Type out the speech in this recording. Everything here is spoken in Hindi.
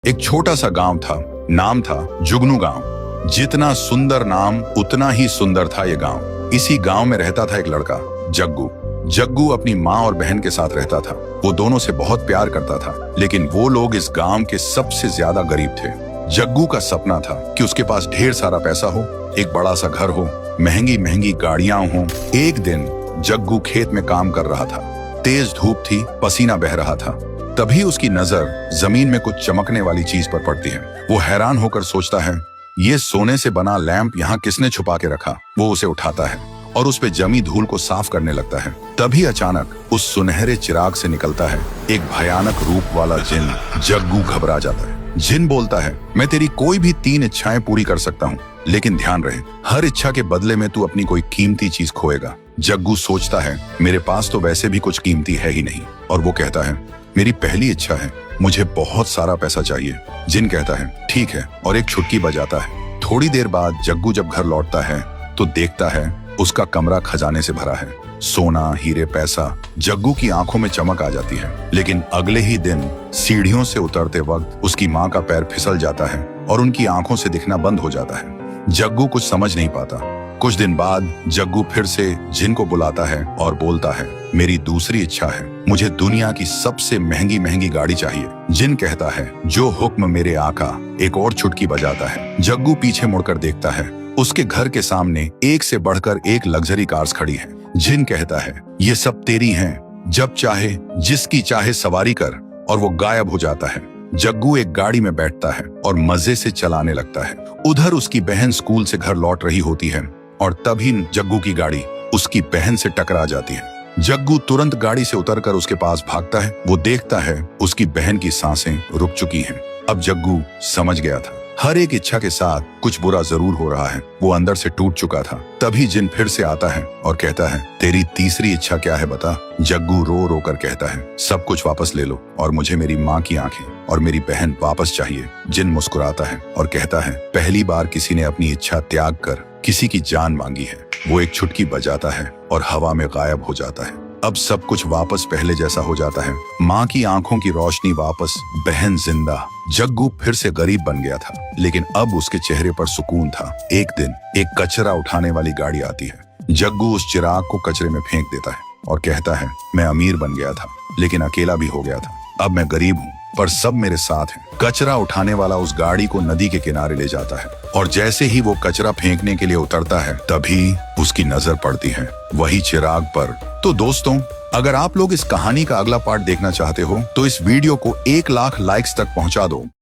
एक छोटा सा गांव था, नाम था जुगनू गांव। जितना सुंदर नाम उतना ही सुंदर था ये गांव। इसी गांव में रहता था एक लड़का, जग्गू। जग्गू अपनी माँ और बहन के साथ रहता था। वो दोनों से बहुत प्यार करता था, लेकिन वो लोग इस गांव के सबसे ज्यादा गरीब थे। जग्गू का सपना था कि उसके पास ढेर सारा पैसा हो, एक बड़ा सा घर हो, महंगी महंगी गाड़ियां हो। एक दिन जग्गू खेत में काम कर रहा था। तेज धूप थी, पसीना बह रहा था। तभी उसकी नजर जमीन में कुछ चमकने वाली चीज पर पड़ती है। वो हैरान होकर सोचता है, ये सोने से बना लैंप यहाँ किसने छुपा के रखा। वो उसे उठाता है और उस पे जमी धूल को साफ करने लगता है। तभी अचानक उस सुनहरे चिराग से निकलता है एक भयानक रूप वाला जिन। जग्गू घबरा जाता है। जिन बोलता है, मैं तेरी कोई भी 3 इच्छाएं पूरी कर सकता हूँ, लेकिन ध्यान रहे, हर इच्छा के बदले में तू अपनी कोई कीमती चीज खोएगा। जग्गू सोचता है, मेरे पास तो वैसे भी कुछ कीमती है ही नहीं। और वो कहता है, मेरी पहली इच्छा है, मुझे बहुत सारा पैसा चाहिए। जिन कहता है, ठीक है, और एक छुटकी बजाता है। थोड़ी देर बाद जग्गू जब घर लौटता है तो देखता है उसका कमरा खजाने से भरा है। सोना, हीरे, पैसा। जग्गू की आंखों में चमक आ जाती है। लेकिन अगले ही दिन सीढ़ियों से उतरते वक्त उसकी माँ का पैर फिसल जाता है और उनकी आंखों से दिखना बंद हो जाता है। जग्गू कुछ समझ नहीं पाता। कुछ दिन बाद जग्गू फिर से जिन को बुलाता है और बोलता है, मेरी दूसरी इच्छा है, मुझे दुनिया की सबसे महंगी महंगी गाड़ी चाहिए। जिन कहता है, जो हुक्म मेरे आका। एक और चुटकी बजाता है। जग्गू पीछे मुड़कर देखता है, उसके घर के सामने एक से बढ़कर एक लग्जरी कार्स खड़ी है। जिन कहता है, ये सब तेरी हैं, जब चाहे जिसकी चाहे सवारी कर। और वो गायब हो जाता है। जग्गू एक गाड़ी में बैठता है और मजे से चलाने लगता है। उधर उसकी बहन स्कूल से घर लौट रही होती है और तभी जग्गू की गाड़ी उसकी बहन से टकरा जाती है। जग्गू तुरंत गाड़ी से उतरकर उसके पास भागता है। वो देखता है उसकी बहन की सांसें रुक चुकी हैं। अब जग्गू समझ गया था, हर एक इच्छा के साथ कुछ बुरा जरूर हो रहा है। वो अंदर से टूट चुका था। तभी जिन फिर से आता है और कहता है, तेरी तीसरी इच्छा क्या है बता। जग्गू रो रो कर कहता है, सब कुछ वापस ले लो और मुझे मेरी माँ की आंखें और मेरी बहन वापस चाहिए। जिन मुस्कुराता है और कहता है, पहली बार किसी ने अपनी इच्छा त्याग कर किसी की जान मांगी है। वो एक छुटकी बजाता है और हवा में गायब हो जाता है। अब सब कुछ वापस पहले जैसा हो जाता है। माँ की आंखों की रोशनी वापस, बहन जिंदा। जग्गू फिर से गरीब बन गया था, लेकिन अब उसके चेहरे पर सुकून था। एक दिन एक कचरा उठाने वाली गाड़ी आती है। जग्गू उस चिराग को कचरे में फेंक देता है और कहता है, मैं अमीर बन गया था, लेकिन अकेला भी हो गया था। अब मैं गरीब हूँ, पर सब मेरे साथ हैं। कचरा उठाने वाला उस गाड़ी को नदी के किनारे ले जाता है और जैसे ही वो कचरा फेंकने के लिए उतरता है, तभी उसकी नजर पड़ती है वही चिराग पर। तो दोस्तों, अगर आप लोग इस कहानी का अगला पार्ट देखना चाहते हो तो इस वीडियो को 1 लाख लाइक्स तक पहुंचा दो।